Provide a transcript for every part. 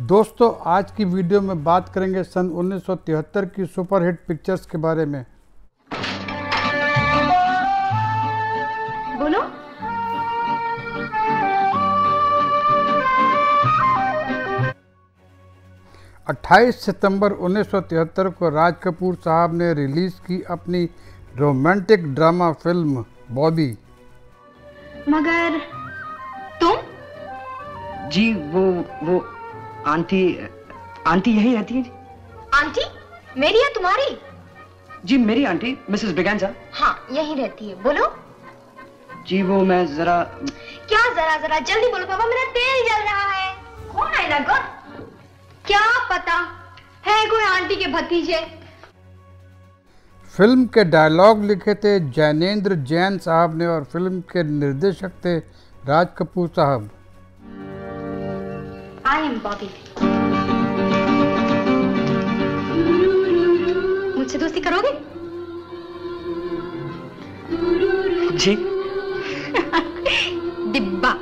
दोस्तों आज की वीडियो में बात करेंगे सन 1973 की सुपरहिट पिक्चर्स के बारे में। बोलो। अट्ठाईस सितंबर 1973 को राज कपूर साहब ने रिलीज की अपनी रोमांटिक ड्रामा फिल्म बॉबी। मगर तुम? जी वो आंटी यही रहती है। आंटी? मेरी या तुम्हारी? जी मेरी आंटी मिसेस ब्रिगेंजा। हाँ यही रहती है। बोलो। जी वो मैं जरा। क्या जरा जल्दी बोलो पापा, मेरा तेल जल रहा है। कौन है लगा? क्या पता है कोई आंटी के भतीजे। फिल्म के डायलॉग लिखे थे जैनेंद्र जैन साहब ने और फिल्म के निर्देशक थे राज कपूर साहब। I am Bobby. मुझसे दोस्ती करोगे? जी। डिब्बा।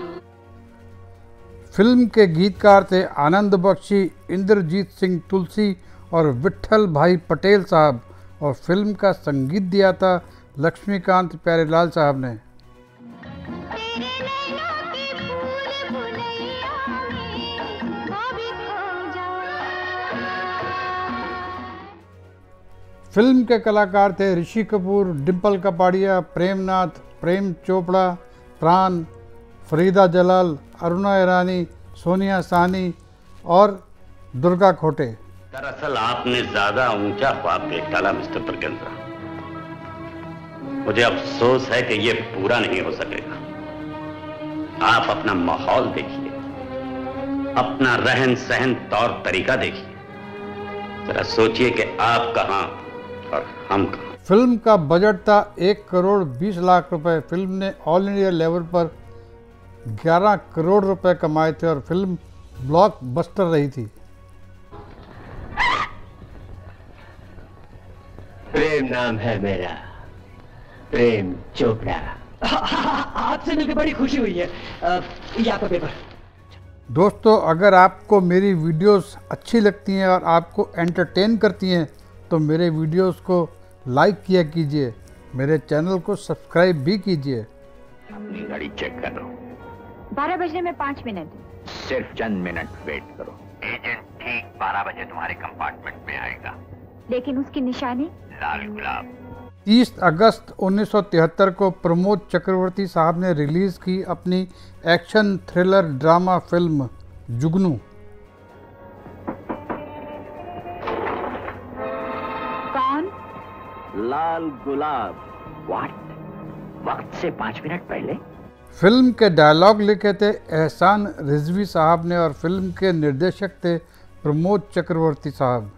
फिल्म के गीतकार थे आनंद बख्शी, इंद्रजीत सिंह तुलसी और विट्ठल भाई पटेल साहब और फिल्म का संगीत दिया था लक्ष्मीकांत प्यारेलाल साहब ने। फिल्म के कलाकार थे ऋषि कपूर, डिम्पल कपाड़िया, प्रेमनाथ, प्रेम चोपड़ा, प्राण, फरीदा जलाल, अरुणा ईरानी, सोनिया साहनी और दुर्गा खोटे। दरअसल आपने ज्यादा ऊंचा ख्वाब देख डाला मिस्टर ब्रिगेंजा। मुझे अफसोस है कि ये पूरा नहीं हो सकेगा। आप अपना माहौल देखिए, अपना रहन सहन तौर तरीका देखिए, जरा सोचिए कि आप कहां और हम कहां। फिल्म का बजट था 1 करोड़ 20 लाख रुपए। फिल्म ने ऑल इंडिया लेवल पर 11 करोड़ रुपए कमाए थे और फिल्म ब्लॉकबस्टर रही थी। प्रेम नाम है मेरा, प्रेम चोपड़ा। आपसे मिलकर बड़ी खुशी हुई है। ये आपका पेपर। दोस्तों अगर आपको मेरी वीडियोस अच्छी लगती हैं और आपको एंटरटेन करती हैं तो मेरे वीडियोस को लाइक किया कीजिए, मेरे चैनल को सब्सक्राइब भी कीजिए। अपनी घड़ी चेक कर लो। 12 बजने में 5 मिनट। सिर्फ चंद मिनट वेट करो। एजेंट ठीक 12 बजे तुम्हारे कंपार्टमेंट में आएगा। लेकिन उसकी निशानी? लाल गुलाब। 30 अगस्त 1973 को प्रमोद चक्रवर्ती साहब ने रिलीज की अपनी एक्शन थ्रिलर ड्रामा फिल्म जुगनू। कौन? लाल गुलाब। व्हाट? वक्त से 5 मिनट पहले। फिल्म के डायलॉग लिखे थे एहसान रिजवी साहब ने और फिल्म के निर्देशक थे प्रमोद चक्रवर्ती साहब।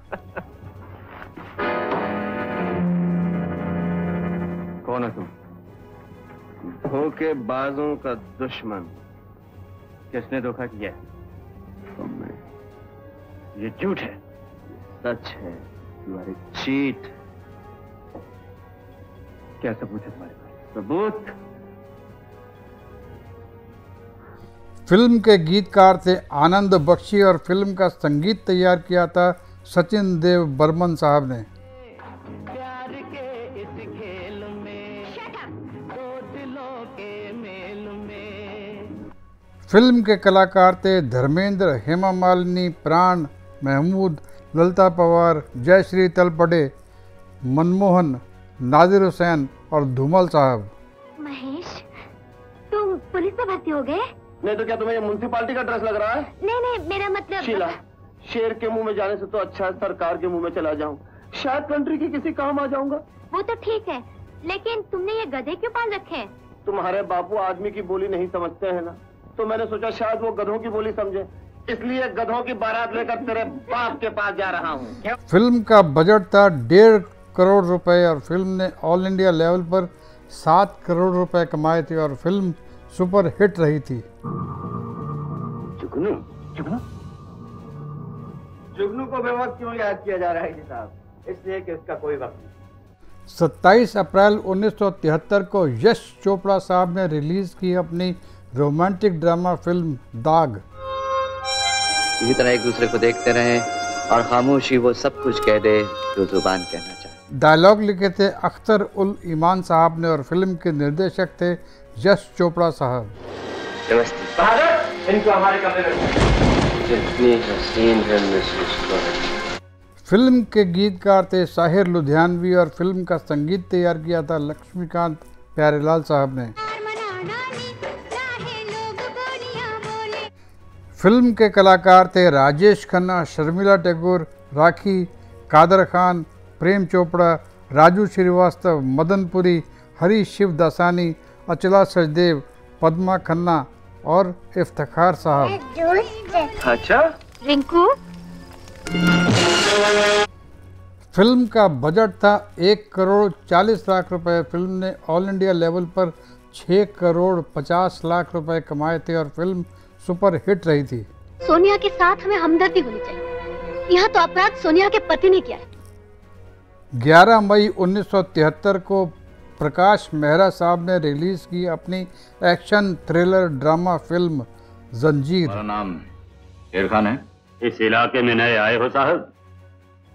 कौन है तुम? धोखेबाजों का दुश्मन। किसने धोखा किया? तुमने। ये झूठ है। सच है। तुम्हारे चीट। क्या सबूत है तुम्हारे पास? सबूत? फिल्म के गीतकार थे आनंद बख्शी और फिल्म का संगीत तैयार किया था सचिन देव बर्मन साहब ने। प्यार के इस खेल में, दो दिलों के मेल में। फिल्म के कलाकार थे धर्मेंद्र, हेमा मालिनी, प्राण, महमूद, ललिता पवार, जयश्री तलपड़े, मनमोहन, नादिर हुसैन और धूमल साहब। महेश, तुम पुलिस में भर्ती हो गए? नहीं तो क्या तुम्हें म्युनिसिपालिटी का ड्रेस लग रहा है? नहीं मेरा मतलब। शीला, शेर के मुंह में जाने से तो अच्छा है सरकार के मुंह में चला जाऊं। शायद कंट्री की किसी काम आ जाऊंगा। वो तो ठीक है, लेकिन तुमने ये गधे क्यों पाल रखे हैं? तुम्हारे बापू आदमी की बोली नहीं समझते हैं ना, तो मैंने सोचा शायद वो गधों की बोली समझे, इसलिए गधों की बारात लेकर तेरे बाप के पास जा रहा हूँ। फिल्म का बजट था 1.5 करोड़ रुपए और फिल्म ने ऑल इंडिया लेवल पर 7 करोड़ रुपए कमाए थे और फिल्म सुपर हिट रही थी। जुगनू? जुगनू? जुगनू को बेवक्त क्यों याद किया जा रहा है साहब? इसलिए कि उसका कोई वक्त नहीं। 27 अप्रैल 1973 को यश चोपड़ा साहब ने रिलीज की अपनी रोमांटिक ड्रामा फिल्म दाग। इसी तरह एक दूसरे को देखते रहें और खामोशी वो सब कुछ कह दे जो जुबान कहना चाहे। डायलॉग लिखे थे अख्तर उल ईमान साहब ने और फिल्म के निर्देशक थे यश चोपड़ा साहब। बहादुर, इनको हमारे कमरे में। जितनी हसीन है मिसेस फिल्म के गीतकार थे साहिर लुधियानवी और फिल्म का संगीत तैयार किया था लक्ष्मीकांत प्यारेलाल साहब ने। फिल्म के कलाकार थे राजेश खन्ना, शर्मिला टैगोर, राखी, कादर खान, प्रेम चोपड़ा, राजू श्रीवास्तव, मदनपुरी, हरी शिवदासानी, अचला सचदेव, पद्मा खन्ना और इफ्तिखार साहब। अच्छा रिंकू, फिल्म का बजट था 1 करोड़ 40 लाख रुपए। फिल्म ने ऑल इंडिया लेवल पर 6 करोड़ 50 लाख रुपए कमाए थे और फिल्म सुपर हिट रही थी। सोनिया के साथ हमें हमदर्दी होनी चाहिए। यहाँ तो अपराध सोनिया के पति ने किया है। 11 मई 1973 को प्रकाश मेहरा साहब ने रिलीज की अपनी एक्शन थ्रिलर ड्रामा फिल्म जंजीर। मेरा नाम शेर खान है। इस इलाके में नए आए हो साहब,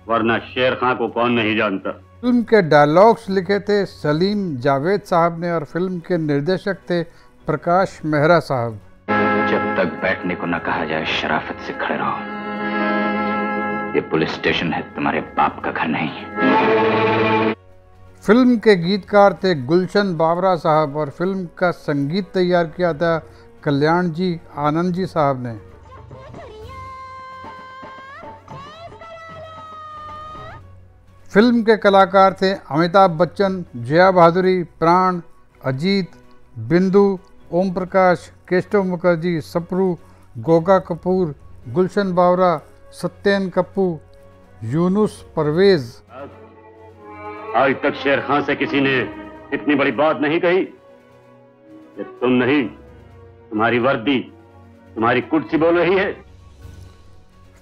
वरना शेर खान को कौन नहीं जानता। फिल्म के डायलॉग्स लिखे थे सलीम जावेद साहब ने और फिल्म के निर्देशक थे प्रकाश मेहरा साहब। जब तक बैठने को न कहा जाए शराफत से खड़े रहो। ये पुलिस स्टेशन है, तुम्हारे बाप का घर नहीं। फिल्म के गीतकार थे गुलशन बावरा साहब और फिल्म का संगीत तैयार किया था कल्याण जी आनंद जी साहब ने। फिल्म के कलाकार थे अमिताभ बच्चन, जया भादुरी, प्राण, अजीत, बिंदु, ओम प्रकाश, केशव मुखर्जी, सप्रू, गोगा कपूर, गुलशन बावरा, सत्येन कप्पू, यूनुस परवेज। आज तक शेर खान से किसी ने इतनी बड़ी बात नहीं कही। ये तुम नहीं, तुम्हारी वर्दी, तुम्हारी कुर्सी बोल रही है।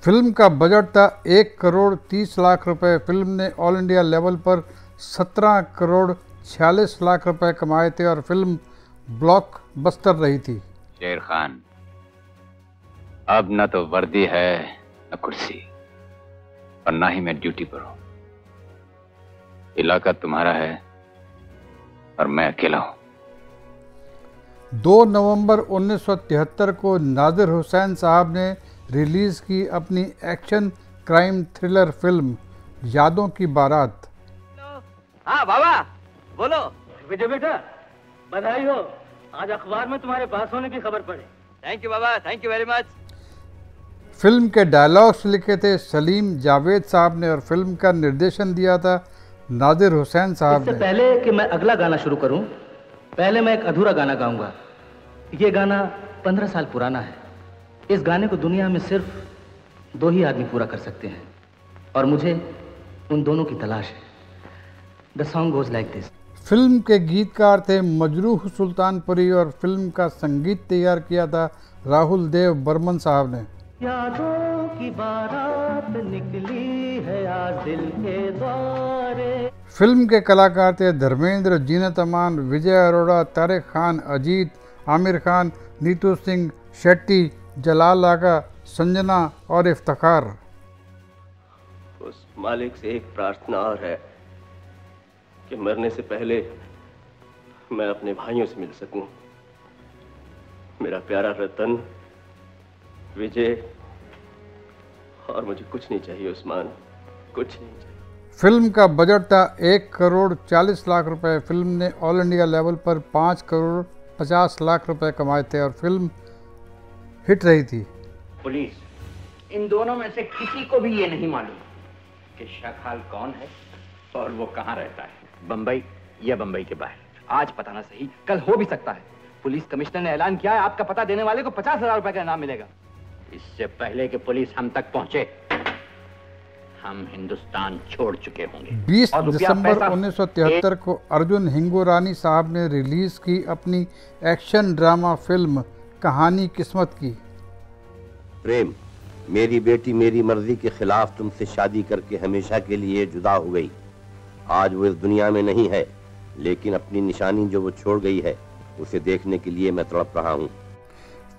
फिल्म का बजट था 1 करोड़ 30 लाख रुपए। फिल्म ने ऑल इंडिया लेवल पर 17 करोड़ 46 लाख रुपए कमाए थे और फिल्म ब्लॉकबस्टर रही थी। शेर खान, अब न तो वर्दी है न कुर्सी और न ही मैं ड्यूटी पर हूं। इलाका तुम्हारा है और मैं अकेला हूं। 2 नवंबर 1973 को नादिर हुसैन साहब ने रिलीज की अपनी एक्शन क्राइम थ्रिलर फिल्म यादों की बारात। हाँ बाबा बोलो। विजय बेटा बधाई हो, आज अखबार में तुम्हारे पास होने की खबर पड़ी। Thank you Baba, thank you very much. Film के डायलॉग्स लिखे थे सलीम जावेद साहब ने और फिल्म का निर्देशन दिया था नादिर हुसैन साहब इससे ने। पहले कि मैं अगला गाना शुरू करूं, पहले मैं एक अधूरा गाना गाऊंगा। ये गाना 15 साल पुराना है। इस गाने को दुनिया में सिर्फ 2 ही आदमी पूरा कर सकते हैं और मुझे उन दोनों की तलाश है। The song goes like this. Film के गीतकार थे मजरूह सुल्तानपुरी और फिल्म का संगीत तैयार किया था राहुल देव बर्मन साहब ने। यादों की बारात निकली है आज दिल के द्वारे। फिल्म के कलाकार थे धर्मेंद्र, जीनत अमान, विजय अरोड़ा, तारिक खान, अजीत, आमिर खान, नीतू सिंह, शेट्टी, जलाल आगा, संजना और इफ्तिखार। उस मालिक से एक प्रार्थना और है कि मरने से पहले मैं अपने भाइयों से मिल सकूं। मेरा प्यारा रतन, विजय, और मुझे कुछ नहीं चाहिए उस्मान, कुछ नहीं चाहिए। फिल्म का बजट था 1 करोड़ 40 लाख रुपए। फिल्म ने ऑल इंडिया लेवल पर 5 करोड़ 50 लाख रुपए कमाए थे और फिल्म हिट रही थी। पुलिस इन दोनों में से किसी को भी ये नहीं मालूम कि शखाल कौन है और वो कहाँ रहता है। बंबई या बंबई के बाहर। आज पता ना सही, कल हो भी सकता है। पुलिस कमिश्नर ने ऐलान किया है आपका पता देने वाले को 50,000 रुपए का इनाम मिलेगा। इससे पहले कि पुलिस हम तक पहुंचे, हम हिंदुस्तान छोड़ चुके होंगे। 20 और रुपया दिसंबर पैसा 1973 को अर्जुन हिंगोरानी साहब ने रिलीज की अपनी एक्शन ड्रामा फिल्म कहानी किस्मत की। प्रेम, मेरी बेटी मेरी मर्जी के खिलाफ तुमसे शादी करके हमेशा के लिए जुदा हो गई। आज वो इस दुनिया में नहीं है, लेकिन अपनी निशानी जो वो छोड़ गई है उसे देखने के लिए मैं तड़प रहा हूँ।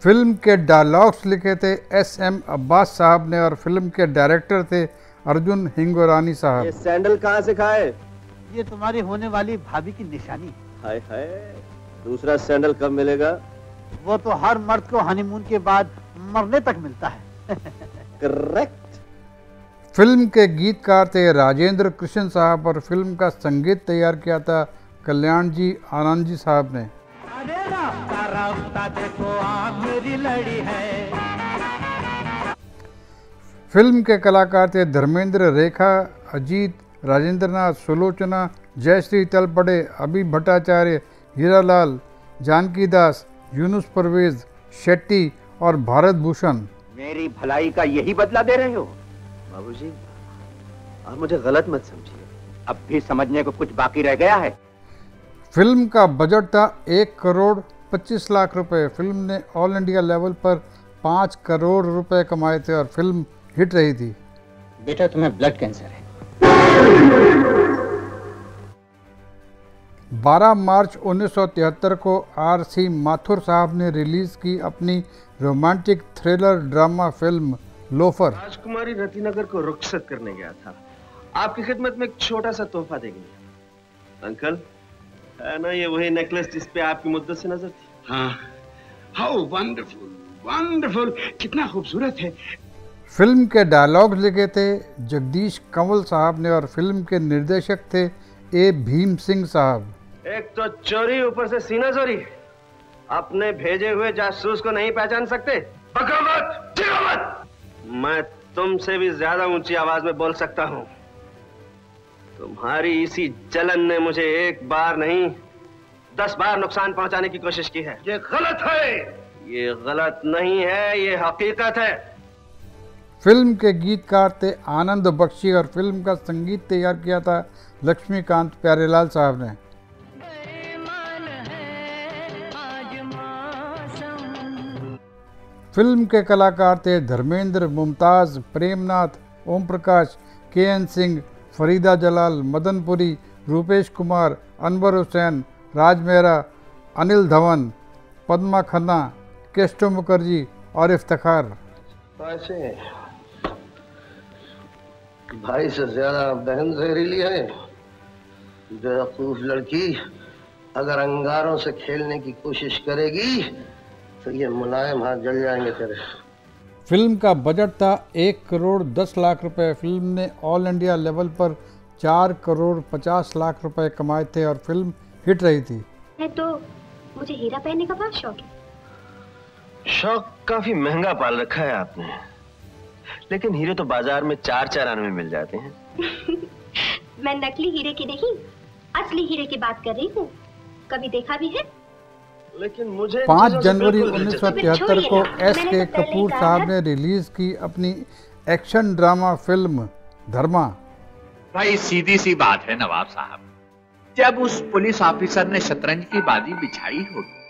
फिल्म के डायलॉग्स लिखे थे SM अब्बास साहब ने और फिल्म के डायरेक्टर थे अर्जुन हिंगोरानी साहब। ये सैंडल कहाँ से खाए? ये तुम्हारी होने वाली भाभी की निशानी। हाय हाय, दूसरा सैंडल कब मिलेगा? वो तो हर मर्द को हनीमून के बाद मरने तक मिलता है। करेक्ट। फिल्म के गीतकार थे राजेंद्र कृष्ण साहब और फिल्म का संगीत तैयार किया था कल्याण जी आनंद जी साहब ने। मेरी लड़ी है। फिल्म के कलाकार थे धर्मेंद्र, रेखा, अजीत, राजेंद्रनाथ, सुलोचना, जयश्री तलपड़े, अभी भट्टाचार्य, हीरालाल, जानकी दास, यूनुस परवेज, शेट्टी और भारत भूषण। मेरी भलाई का यही बदला दे रहे हो? बाबूजी, आप मुझे गलत मत समझिए। अब भी समझने को कुछ बाकी रह गया है? फिल्म का बजट था 1 करोड़ 25 लाख रुपए। फिल्म ने ऑल इंडिया लेवल पर 5 करोड़ रुपए कमाए थे और फिल्म हिट रही थी। बेटा, तुम्हें ब्लड कैंसर है। 12 मार्च 1973 को RC माथुर साहब ने रिलीज की अपनी romantic thriller drama film loafer. राजकुमारी रतिनगर को रुखसत करने गया था। आपकी खिदमत में एक छोटा सा तोहफा देंगे। अंकल, है ना ये वही नेकलेस जिस पे आपकी मुद्दत से नजर थी? हाँ, हाउ वंडरफुल, वंडरफुल, कितना खूबसूरत है। फिल्म के डायलॉग लिखे थे जगदीश कंवल साहब ने और फिल्म के निर्देशक थे A भीम सिंह साहब। एक तो चोरी, ऊपर से सीना चोरी। अपने भेजे हुए जासूस को नहीं पहचान सकते? बगावत, जिगावत। मैं तुमसे भी ज्यादा ऊंची आवाज में बोल सकता हूँ। तुम्हारी इसी जलन ने मुझे एक बार नहीं 10 बार नुकसान पहुंचाने की कोशिश की है। ये गलत है। ये गलत नहीं है, ये हकीकत है। फिल्म के गीतकार थे आनंद बख्शी और फिल्म का संगीत तैयार किया था लक्ष्मीकांत प्यारेलाल साहब ने। फिल्म के कलाकार थे धर्मेंद्र, मुमताज, प्रेमनाथ, ओम प्रकाश, KN सिंह, फरीदा जलाल, मदनपुरी, रूपेश कुमार, अनवर हुसैन, राज मेहरा, अनिल धवन, पद्मा खन्ना, केस्टो मुखर्जी और इफ्तिखार। ऐसे भाई से ज्यादा बहन जहरीली है। बेवकूफ लड़की अगर अंगारों से खेलने की कोशिश करेगी तो ये मुलायम हाथ जल जाएंगे तेरे। फिल्म का बजट था 1 करोड़ 10 लाख रुपए। फिल्म ने ऑल इंडिया लेवल पर 4 करोड़ 50 लाख रुपए कमाए थे और फिल्म हिट रही थी। तो मुझे हीरा पहनने का बहुत शौक है। शौक काफी महंगा पाल रखा है आपने, लेकिन हीरे तो बाजार में 4-4 आने में मिल जाते हैं। मैं नकली हीरे की नहीं, असली हीरे की बात कर रही हूँ। कभी देखा भी है? लेकिन मुझे 5 जनवरी 1973 को SK कपूर साहब ने रिलीज की अपनी एक्शन ड्रामा फिल्म धर्मा। भाई सीधी सी बात है नवाब साहब, जब उस पुलिस ऑफिसर ने शतरंज की बाजी बिछाई होगी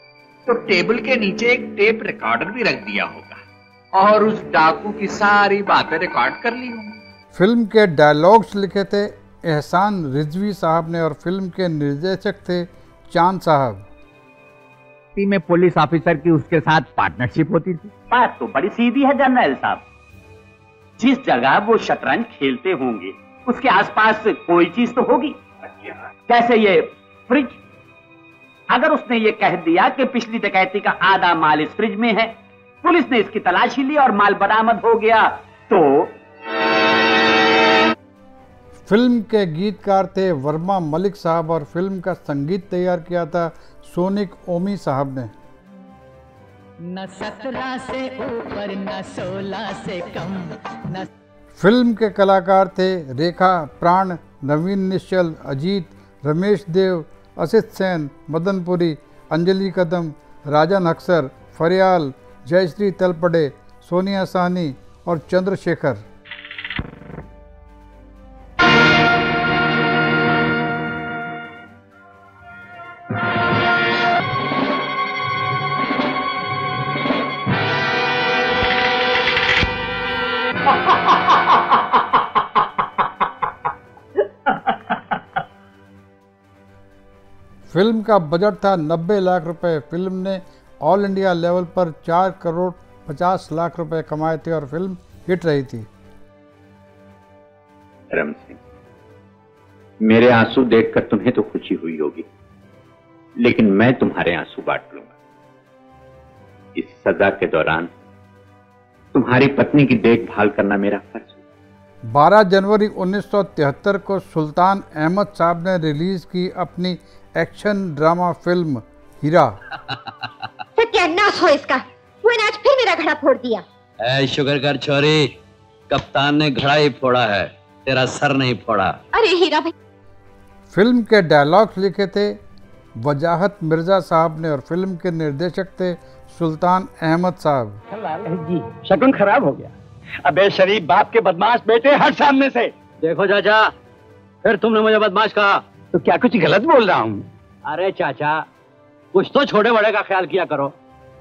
तो टेबल के नीचे एक टेप रिकॉर्डर भी रख दिया होगा और उस डाकू की सारी बातें रिकॉर्ड कर ली होंगी। फिल्म के डायलॉग्स लिखे थे एहसान रिजवी साहब ने और फिल्म के निर्देशक थे चांद साहब। में पुलिस ऑफिसर की उसके साथ पार्टनरशिप होती थी। बात तो बड़ी सीधी है जनरल साहब, जिस जगह वो शतरंज खेलते होंगे उसके आसपास कोई चीज तो होगी। कैसे ये फ्रिज, अगर उसने ये कह दिया कि पिछली डकैती का आधा माल इस फ्रिज में है, पुलिस ने इसकी तलाशी ली और माल बरामद हो गया तो। फिल्म के गीतकार थे वर्मा मलिक साहब और फिल्म का संगीत तैयार किया था सोनिक ओमी साहब ने। न 17 से ऊपर न 16 से कम न। फिल्म के कलाकार थे रेखा, प्राण, नवीन निश्चल, अजीत, रमेश देव, असित सेन, मदनपुरी, अंजलि कदम, राजन अक्सर, फरियाल, जयश्री तलपड़े, सोनिया साहनी और चंद्रशेखर। फिल्म का बजट था 90 लाख रुपए। फिल्म ने ऑल इंडिया लेवल पर 4 करोड़ 50 लाख रुपए कमाए थे और फिल्म हिट रही थी। धर्म सिंह, मेरे आंसू देखकर तुम्हें तो खुशी हुई होगी, लेकिन मैं तुम्हारे आंसू बांट लूंगा। इस सजा के दौरान तुम्हारी पत्नी की देखभाल करना मेरा फर्ज है। 12 जनवरी 1973 को सुल्तान अहमद साहब ने रिलीज की अपनी एक्शन ड्रामा फिल्म हीरा। सत्यानाश हो इसका, वो ने आज फिर मेरा घड़ा फोड़ दिया। ऐ शुगर कर छोरी, कप्तान ने घड़ा ही फोड़ा है, तेरा सर नहीं फोड़ा। अरे हीरा भाई। फिल्म के डायलॉग्स लिखे थे वजाहत मिर्जा साहब ने और फिल्म के निर्देशक थे सुल्तान अहमद साहब। जी शकुन खराब हो गया। अबे शरीफ बाप के बदमाश बेटे, हट सामने से। देखो चाचा, फिर तुमने मुझे बदमाश कहा। तो क्या कुछ गलत बोल रहा हूँ? अरे चाचा, कुछ तो छोटे बड़े का ख्याल किया करो।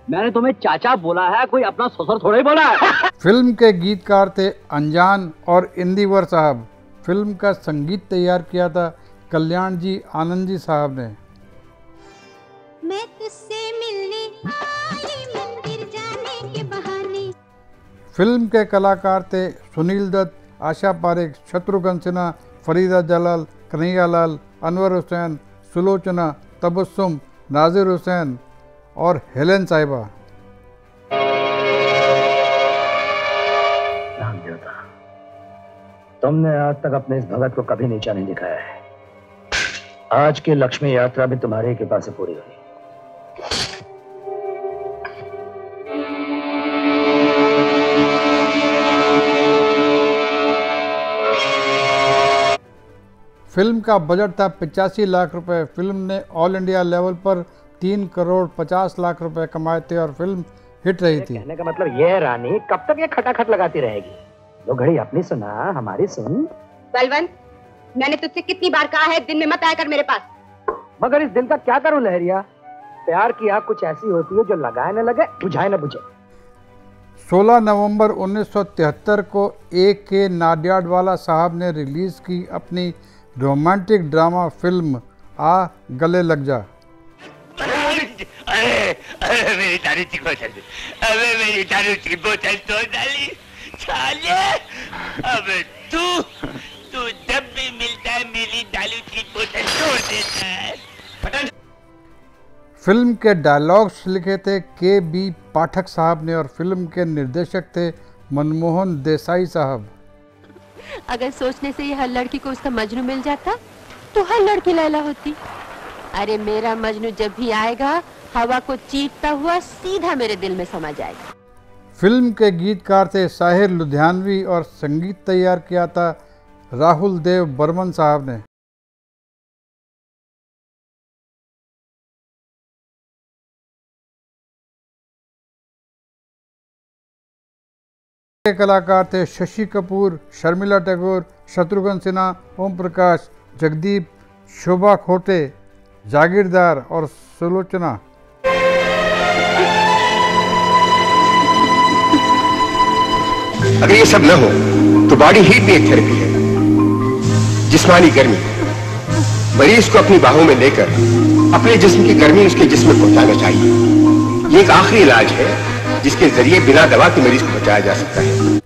मैंने तुम्हें चाचा बोला है, कोई अपना ससुर थोड़ा ही बोला है। फिल्म के गीतकार थे अनजान और इंदिवर साहब। फिल्म का संगीत तैयार किया था कल्याण जी आनंद जी साहब ने। मैं तुझसे मिलने आई मंदिर जाने के बहाने। फिल्म के कलाकार थे सुनील दत्त, आशा पारेख, शत्रुघ्न सिन्हा, फरीदा जलाल, कन्हैया लाल, अनवर हुसैन, सुलोचना, तबस्सुम, नाजिर हुसैन और हेलेन साहिबा। राम देवता, तुमने आज तक अपने इस भगत को कभी नीचा नहीं दिखाया है। आज की लक्ष्मी यात्रा भी तुम्हारी कृपा से पूरी हुई। फिल्म का बजट था 85 लाख रुपए। फिल्म ने ऑल इंडिया लेवल पर 3 करोड़ 50 लाख रुपए कमाए थे और फिल्म हिट रही थी। कहने का मतलब ये है रानी, कब तक ये खटाखट लगाती रहेगी? लो घड़ी अपनी सुना, हमारी सुन। बलवंत, मैंने तुझसे कितनी बार कहा है दिन में मत आया कर मेरे पास। मगर इस दिल का क्या करूं लहरिया? प्यार की आग कुछ ऐसी होती है जो लगाए न लगे, बुझाए न बुझे। 16 नवंबर 1973 को A.K. नाडियाडवाला साहब ने रिलीज की अपनी रोमांटिक ड्रामा फिल्म आ गले लग जा। अरे मेरी दारू की बोतल, अबे मेरी दारू की बोतल तोड़ डाली साले। अबे तू जब भी मिलता है मेरी दारू की बोतल तोड़ देता है। फिल्म के डायलॉग्स लिखे थे K.B. पाठक साहब ने और फिल्म के निर्देशक थे मनमोहन देसाई साहब। अगर सोचने से ये हर लड़की को उसका मजनू मिल जाता तो हर लड़की लैला होती। अरे मेरा मजनू जब भी आएगा, हवा को चीरता हुआ सीधा मेरे दिल में समा जाएगा। फिल्म के गीतकार थे साहिर लुधियानवी और संगीत तैयार किया था राहुल देव बर्मन साहब ने। के कलाकार थे शशि कपूर, शर्मिला टैगोर, शत्रुघ्न सिन्हा, ओम प्रकाश, जगदीप, शोभा खोटे, जागीरदार और सुलोचना। अगर ये सब न हो तो बॉडी हीट भी एक थेरेपी है। जिस्मानी गर्मी, मरीज को अपनी बाहों में लेकर अपने जिस्म की गर्मी उसके जिस्म में पहुंचाना चाहिए। ये एक आखिरी इलाज है जिसके जरिए बिना दवा के मरीज को बचाया जा सकता है।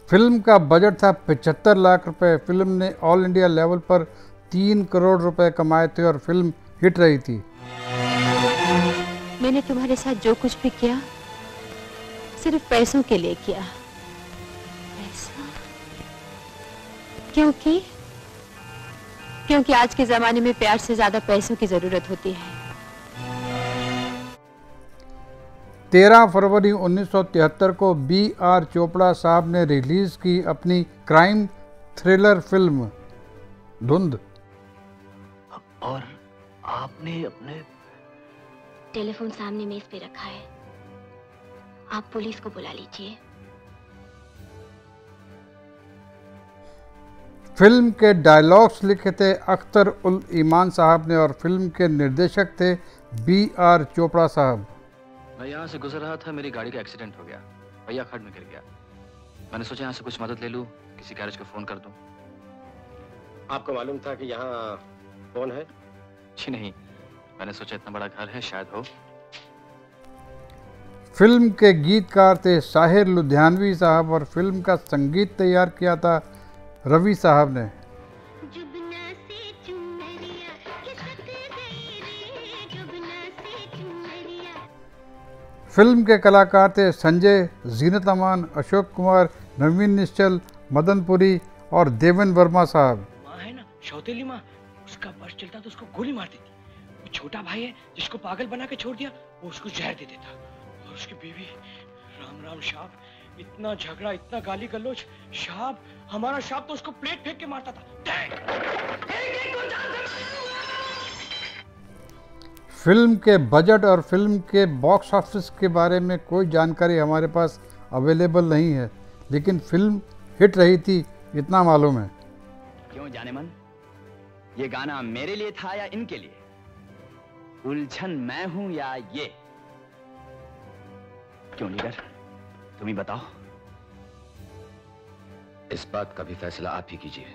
फिल्म का बजट था 75 लाख रुपए। फिल्म ने ऑल इंडिया लेवल पर 3 करोड़ रुपए कमाए थे और फिल्म हिट रही थी। मैंने तुम्हारे साथ जो कुछ भी किया सिर्फ पैसों के लिए किया। पैसा? क्योंकि आज के जमाने में प्यार से ज्यादा पैसों की जरूरत होती है। 13 फरवरी 1973 को B.R. चोपड़ा साहब ने रिलीज की अपनी क्राइम थ्रिलर फिल्म धुंध। और आपने अपने टेलीफोन सामने मेज पे रखा है, आप पुलिस को बुला लीजिए। फिल्म के डायलॉग्स लिखे थे अख्तर उल ईमान साहब ने और फिल्म के निर्देशक थे B.R. चोपड़ा साहब। मैं यहाँ से गुजर रहा था, मेरी गाड़ी का एक्सीडेंट हो गया, भैया खड्ड में गिर गया। मैंने सोचा यहाँ से कुछ मदद ले लूँ, किसी गैरेज को फोन कर दूँ। आपको मालूम था कि यहाँ कौन है? जी नहीं, मैंने सोचा इतना बड़ा घर है शायद हो। फिल्म के गीतकार थे साहिर लुधियानवी साहब और फिल्म का संगीत तैयार किया था रवि साहब ने। फिल्म के कलाकार थे संजय, जीनत अमान, अशोक कुमार, नवीन निश्चल, मदनपुरी और देवन वर्मा साहब। माँ है ना, सौतेली माँ, उसका बस चलता तो उसको गोली मार देती। वो छोटा भाई है जिसको पागल बना के छोड़ दिया, वो उसको जहर दे देता। और उसकी बीवी, राम राम साहब, इतना झगड़ा, इतना गाली गलौज, साहब हमारा साहब तो उसको प्लेट फेंक के मारता था। फिल्म के बजट और फिल्म के बॉक्स ऑफिस के बारे में कोई जानकारी हमारे पास अवेलेबल नहीं है, लेकिन फिल्म हिट रही थी इतना मालूम है। क्यों जाने मन, ये गाना मेरे लिए था या इनके लिए? उलझन मैं हूं या ये? क्यों लीडर, तुम ही बताओ। इस बात का भी फैसला आप ही कीजिए।